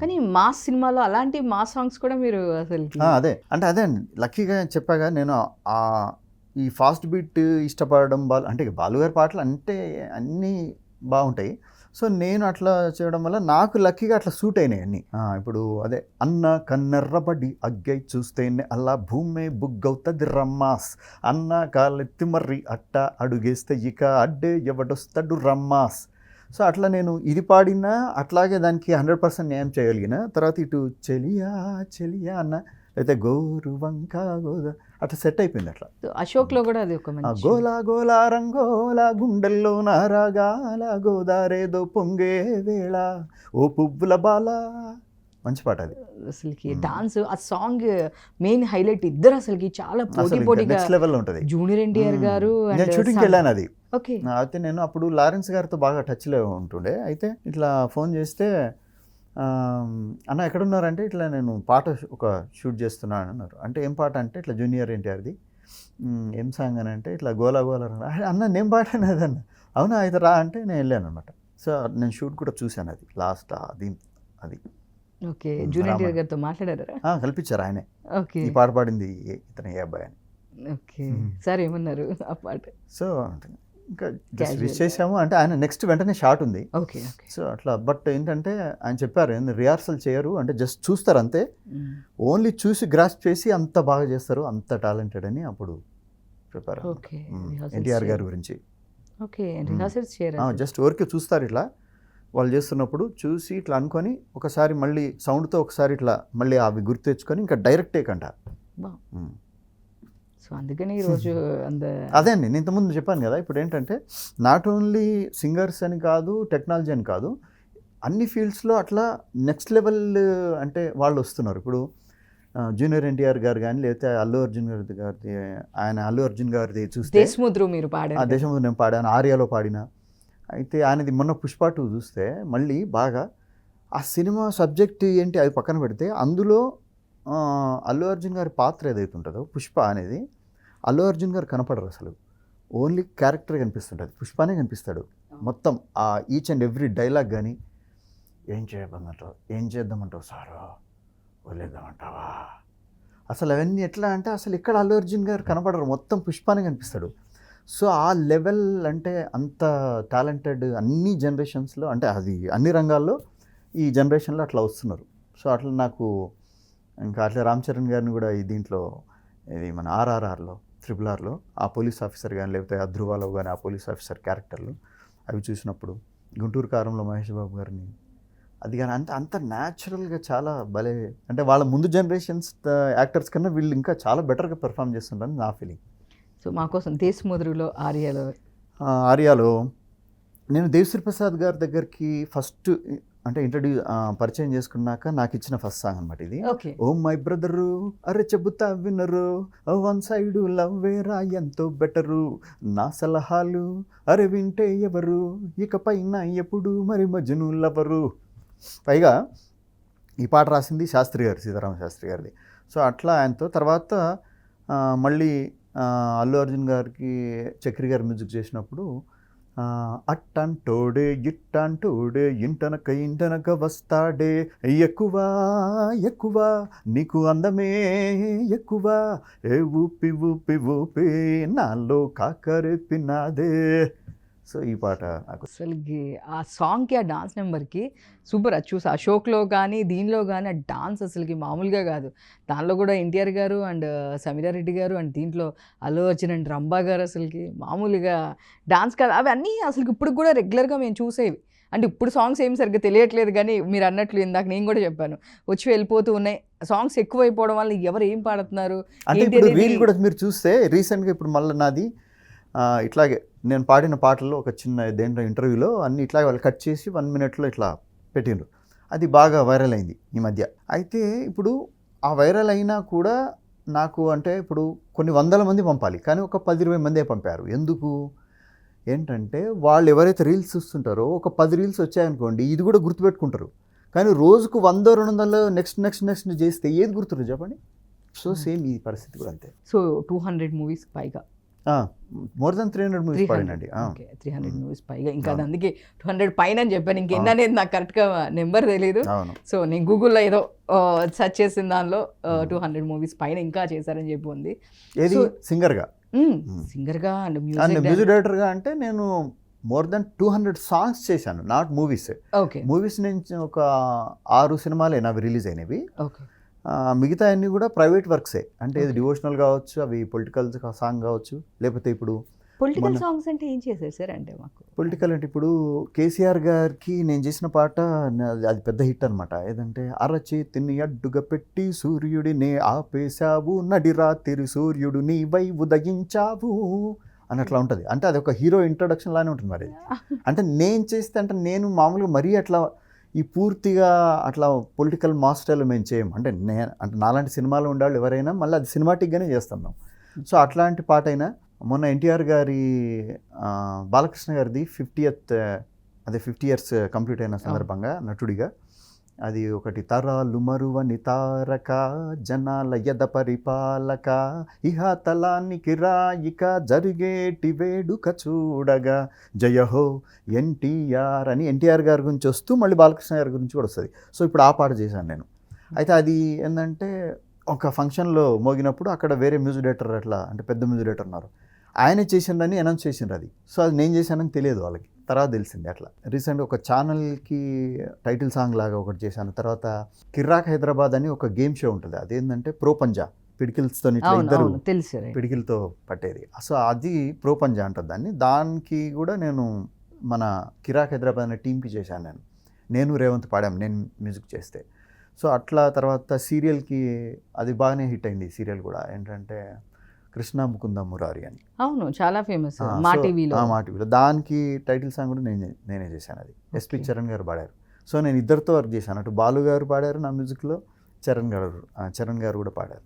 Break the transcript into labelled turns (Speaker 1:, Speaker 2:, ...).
Speaker 1: కానీ మాస్ సినిమాలో అలాంటి మాస్ సాంగ్స్ కూడా మీరు అసలు
Speaker 2: అదే అంటే అదే అండి లక్కీగా చెప్పాగా నేను ఈ ఫాస్ట్ బీట్ ఇష్టపడడం అంటే బాలు గారి పాటలు అంటే అన్నీ బాగుంటాయి. సో నేను అట్లా చేయడం వల్ల నాకు లక్కీగా అట్లా సూట్ అయినాయి అన్నీ. ఇప్పుడు అదే అన్న కన్నెర్రబడి అగ్గై చూస్తేనే అలా భూమే బుగ్గవుతుంది రమ్మాస్, అన్న కాలెత్తి మర్రి అట్ట అడుగేస్తే ఇక అడ్డే ఎవడొస్తాడు రమ్మాస్. సో అట్లా నేను ఇది పాడినా అట్లాగే దానికి 100% న్యాయం చేయగలిగిన. తర్వాత ఇటు చెలియా చెలియా అన్న అయితే గోరు వంక గోదా అట్లా సెట్ అయిపోయింది. అట్లా
Speaker 1: అశోక్లో కూడా అది ఒక మంచి
Speaker 2: గోలా గోలా రంగోలా గుండెల్లో నారాగాల గోదారేదో పొంగే వేళ ఓ పువ్వుల బాల మంచి పాట అది.
Speaker 1: అసలుకి డాన్స్ ఆ సాంగ్ మెయిన్ హైలైట్ ఇద్దరు అసలుకి చాలా పోటీ పోటీగా
Speaker 2: నెక్స్ట్ లెవెల్లో ఉంటుంది.
Speaker 1: జూనియర్ ఎన్టీఆర్ గారు
Speaker 2: నేను షూటింగ్కి వెళ్ళాను అది.
Speaker 1: ఓకే.
Speaker 2: అయితే నేను అప్పుడు లారెన్స్ గారితో బాగా టచ్లో ఉంటుండే. అయితే ఇట్లా ఫోన్ చేస్తే అన్న ఎక్కడున్నారంటే ఇట్లా నేను పాట ఒక షూట్ చేస్తున్నాను అన్నారు. అంటే ఏం పాట అంటే ఇట్లా జూనియర్ ఎన్టీఆర్ది. ఏం సాంగ్ అని అంటే ఇట్లా గోలా గోలా అన్న నేను పాడాను అదన్న. అవునా అయితే రా అంటే నేను వెళ్ళాను అనమాట. సో నేను షూట్ కూడా చూశాను అది లాస్ట్ అది.
Speaker 1: ఓకే. జూనియర్ ఎన్టీఆర్ గారితో మాట్లాడారా?
Speaker 2: కల్పించారు ఆయనే.
Speaker 1: ఓకే.
Speaker 2: ఈ పాట పాడింది ఇతను ఏ అబ్బాయి అని.
Speaker 1: ఓకే. సార్ ఏమన్నారు ఆ పాట?
Speaker 2: సో ఇంకా జస్ట్ విష్ చేసాము అంటే ఆయన నెక్స్ట్ వెంటనే షాట్ ఉంది.
Speaker 1: ఓకే.
Speaker 2: సో అట్లా బట్ ఏంటంటే ఆయన చెప్పారు రిహార్సల్ చేయరు అంటే జస్ట్ చూస్తారు అంతే, ఓన్లీ చూసి గ్రాస్ప్ చేసి అంత బాగా చేస్తారు, అంత టాలెంటెడ్ అని అప్పుడు చెప్పారు ఎన్టీఆర్ గారి గురించి.
Speaker 1: ఓకే. రిహార్సల్స్ చేయరా?
Speaker 2: జస్ట్ ఊరికే చూస్తారు ఇట్లా వాళ్ళు చేస్తున్నప్పుడు చూసి ఇట్లా అనుకొని ఒకసారి మళ్ళీ సౌండ్తో ఒకసారి ఇట్లా మళ్ళీ అవి గుర్తు తెచ్చుకొని ఇంకా డైరెక్ట్ టేక్ అంట.
Speaker 1: సో అందుకని ఈరోజు
Speaker 2: అదే అండి నేను ఇంతకుముందు చెప్పాను కదా. ఇప్పుడు ఏంటంటే నాట్ ఓన్లీ సింగర్స్ అని కాదు, టెక్నాలజీ అని కాదు, అన్ని ఫీల్డ్స్లో అట్లా నెక్స్ట్ లెవెల్ అంటే వాళ్ళు వస్తున్నారు. ఇప్పుడు జూనియర్ ఎన్టీఆర్ గారు కానీ లేకపోతే అల్లు అర్జున్ గారిది అల్లు అర్జున్ గారిది చూస్తే
Speaker 1: దేశముద్రు మీరు పాడారు.
Speaker 2: దేశముద్రు నేను పాడాను, ఆర్యాలో పాడిన. అయితే ఆయనది మొన్న పుష్ప 2 చూస్తే మళ్ళీ బాగా ఆ సినిమా సబ్జెక్ట్ ఏంటి అది పక్కన పెడితే అందులో అల్లు అర్జున్ గారి పాత్ర ఏదైతే ఉంటుందో పుష్ప అనేది అల్లు అర్జున్ గారు కనపడరు అసలు, ఓన్లీ క్యారెక్టర్ కనిపిస్తుంటుంది, పుష్పనే కనిపిస్తాడు మొత్తం. ఆ ఈచ్ అండ్ ఎవ్రీ డైలాగ్ కానీ ఏం చేద్దామంటావు సారు వదిలేద్దామంటావా అసలు అవన్నీ ఎట్లా అంటే అసలు ఇక్కడ అల్లు అర్జున్ గారు కనపడరు, మొత్తం పుష్పనే కనిపిస్తాడు. సో ఆ లెవెల్ అంటే అంత టాలెంటెడ్ అన్ని జనరేషన్స్లో అంటే అది అన్ని రంగాల్లో ఈ జనరేషన్లో అట్లా వస్తున్నారు. సో అట్లా నాకు ఇంకా అట్లా రామ్ చరణ్ గారిని కూడా ఈ దీంట్లో ఇది మన RRRలో RRRలో ఆ పోలీస్ ఆఫీసర్ కానీ లేకపోతే ధ్రువాలో కానీ ఆ పోలీస్ ఆఫీసర్ క్యారెక్టర్లు అవి చూసినప్పుడు, గుంటూరు కారంలో మహేష్ బాబు గారిని అది కానీ అంత న్యాచురల్గా చాలా భలే అంటే వాళ్ళ ముందు జనరేషన్స్ యాక్టర్స్ కన్నా వీళ్ళు ఇంకా చాలా బెటర్గా పెర్ఫామ్ చేస్తుంటారని నా ఫీలింగ్.
Speaker 1: సో మాకోసం దేశముద్రులో
Speaker 2: ఆర్యాలో నేను దేవిశ్రీ ప్రసాద్ గారి దగ్గరికి ఫస్ట్ అంటే పరిచయం చేసుకున్నాక నాకు ఇచ్చిన ఫస్ట్ సాంగ్ అనమాట ఇది. ఓ మై బ్రదరు అరే చెబుతా వినరు, వన్ సైడు లవ్ వేరా ఎంతో బెటరు, నా సలహాలు అరే వింటే ఎవరు, ఇకపైన ఎప్పుడు మరి మజ్ను లవరు. పైగా ఈ పాట రాసింది శాస్త్రి గారు, సీతారామ శాస్త్రి గారిది. సో అట్లా ఆయనతో తర్వాత మళ్ళీ అల్లు అర్జున్ గారికి చక్రి గారు మ్యూజిక్ చేసినప్పుడు అట్టంటోడే ఇట్టంటోడే ఇంటనక వస్తాడే ఎక్కువ ఎక్కువ నీకు అందమే ఎక్కువ ఏ ఊపి ఊపి ఊపి నాలో కాకరేపినాదే. సో ఈ పాట నాకు
Speaker 1: అసలుకి ఆ సాంగ్కి ఆ డాన్స్ నెంబర్కి సూపర్. అది చూసి అశోక్లో కానీ దీనిలో కానీ ఆ డాన్స్ అసలుకి మామూలుగా కాదు. దానిలో కూడా ఎన్టీఆర్ గారు అండ్ సమీరారెడ్డి గారు అండ్ దీంట్లో అల్లు అర్జున్ అండ్ రంభా గారు అసలుకి మామూలుగా డాన్స్ కాదు. అవన్నీ అసలు ఇప్పుడు కూడా రెగ్యులర్గా మేము చూసేవి. అంటే ఇప్పుడు సాంగ్స్ ఏం సరిగ్గా తెలియట్లేదు కానీ మీరు అన్నట్లు ఇందాక నేను కూడా చెప్పాను వచ్చి వెళ్ళిపోతూ ఉన్నాయి. సాంగ్స్ ఎక్కువైపోవడం వల్ల ఎవరు ఏం పాడుతున్నారు
Speaker 2: అంటే ఇప్పుడు రీల్ కూడా మీరు చూస్తే రీసెంట్గా ఇప్పుడు మళ్ళీ నాది ఇట్లాగే నేను పాడిన పాటల్లో ఒక చిన్న దేంట్లో ఇంటర్వ్యూలో అన్ని ఇట్లాగే వాళ్ళు కట్ చేసి 1 minute ఇట్లా పెట్టిండ్రు. అది బాగా వైరల్ అయింది ఈ మధ్య. అయితే ఇప్పుడు ఆ వైరల్ అయినా కూడా నాకు అంటే ఇప్పుడు కొన్ని 100 మంది పంపాలి కానీ ఒక 10-20 మందే పంపారు. ఎందుకు ఏంటంటే వాళ్ళు ఎవరైతే రీల్స్ చూస్తుంటారో ఒక 10 రీల్స్ వచ్చాయనుకోండి ఇది కూడా గుర్తుపెట్టుకుంటారు. కానీ రోజుకు 100-200 నెక్స్ట్ చేస్తే ఏది గుర్తురు చెప్పండి. సో సేమ్ ఈ పరిస్థితి కూడా అంతే.
Speaker 1: సో 200 మూవీస్ పైగా
Speaker 2: మోర్ దెన్ 300 మూవీస్ పాడినండి.
Speaker 1: ఓకే 300 మూవీస్ పైగా ఇంకా
Speaker 2: అవును.
Speaker 1: అది అందుకే 200 పైన అని చెప్పాను ఇంకెన్ని అనేది నాకు కరెక్ట్గా నెంబర్ తెలియదు
Speaker 2: అవును.
Speaker 1: సో నేను గూగుల్లో ఏదో సెర్చ్ చేసిన దానిలో 200 మూవీస్ పైన ఇంకా చేశారని చెప్పి ఉంది
Speaker 2: ఏది సింగర్గా
Speaker 1: సింగర్గా అండ్
Speaker 2: అండ్
Speaker 1: మ్యూజిక్
Speaker 2: మ్యూజిక్ డైరెక్టర్గా అంటే నేను మోర్ దెన్ 200 సాంగ్స్ చేశాను, నాట్ మూవీస్.
Speaker 1: ఓకే
Speaker 2: మూవీస్ నుంచి ఒక 6 సినిమాలే నావి రిలీజ్ అయినవి.
Speaker 1: ఓకే
Speaker 2: మిగతా అన్నీ కూడా ప్రైవేట్ వర్క్సే, అంటే ఇది
Speaker 1: Okay.
Speaker 2: డివోషనల్ కావచ్చు, అవి పొలిటికల్ సాంగ్ కావచ్చు, లేకపోతే ఇప్పుడు
Speaker 1: పొలిటికల్
Speaker 2: మొన్న-
Speaker 1: సాంగ్స్ అంటే ఏం చేశారు సార్ అంటే మాకు
Speaker 2: పొలిటికల్ అంటే ఇప్పుడు కేసీఆర్ గారికి నేను చేసిన పాట అది పెద్ద హిట్ అనమాట. ఏదంటే అరచేతిని అడ్డుగా పెట్టి సూర్యుడిని ఆపేశావు, నడి రాత్రి సూర్యుడు నీ వై ఉదయించావు అన్నట్లా ఉంటుంది. అంటే అది ఒక హీరో ఇంట్రొడక్షన్ లానే ఉంటుంది. మరి అంటే నేను చేస్తే అంటే నేను మామూలుగా మరీ అట్లా ఈ పూర్తిగా అట్లా పొలిటికల్ మాస్టర్లు మేము చేయం. అంటే అంటే నాలాంటి సినిమాలు ఉండేవాళ్ళు ఎవరైనా మళ్ళీ అది సినిమాటిక్గానే చేస్తాం మేము. సో అట్లాంటి పాట అయినా మొన్న ఎన్టీఆర్ గారి బాలకృష్ణ గారిది 50th అదే 50 years కంప్లీట్ అయిన సందర్భంగా నటుడిగా అది ఒకటి తరాలు మరువని తారక జనాల యద పరిపాలక ఇహ తలానికి రాయిక జరిగేటి వేడుక చూడగా జయహో ఎన్టీఆర్ అని ఎన్టీఆర్ గారి గురించి వస్తూ మళ్ళీ బాలకృష్ణ గారి గురించి కూడా వస్తుంది. సో ఇప్పుడు ఆ పాట చేశాను నేను. అయితే అది ఏంటంటే ఒక ఫంక్షన్లో మోగినప్పుడు అక్కడ వేరే మ్యూజిక్ డైరెక్టర్ అట్లా అంటే పెద్ద మ్యూజిక్ డైరెక్టర్ ఉన్నారు, ఆయనే చేసిండని అనౌన్స్ చేసిండ్రు అది. సో అది నేను చేశానని తెలియదు వాళ్ళకి, తర్వాత తెలిసింది అట్లా. రీసెంట్గా ఒక ఛానల్కి టైటిల్ సాంగ్ లాగా ఒకటి చేశాను. తర్వాత కిర్రాక్ హైదరాబాద్ అని ఒక గేమ్ షో ఉంటుంది, అదేంటంటే ప్రో పంజా, పిడికిల్స్తో ఇట్లా ఇద్దరు
Speaker 1: తెలుసు
Speaker 2: పిడికిలతో పట్టేది. సో అది ప్రో పంజా అంటుంది దాన్ని. దానికి కూడా నేను మన కిరాక్ హైదరాబాద్ అనే టీంకి చేశాను. నేను రేవంత్ పాడాము, నేను మ్యూజిక్ చేస్తే. సో అట్లా తర్వాత సీరియల్కి అది బాగానే హిట్ అయింది. సీరియల్ కూడా ఏంటంటే కృష్ణ ముకుంద మురారి అని.
Speaker 1: అవును చాలా ఫేమస్ మా టీవీలో.
Speaker 2: మా టీవీలో దానికి టైటిల్ సాంగ్ కూడా నేనే చేశాను. అది ఎస్పి చరణ్ గారు పాడారు. సో నేను ఇద్దరితో వర్క్ చేశాను. అటు బాలు గారు పాడారు నా మ్యూజిక్లో, చరణ్ గారు కూడా పాడారు.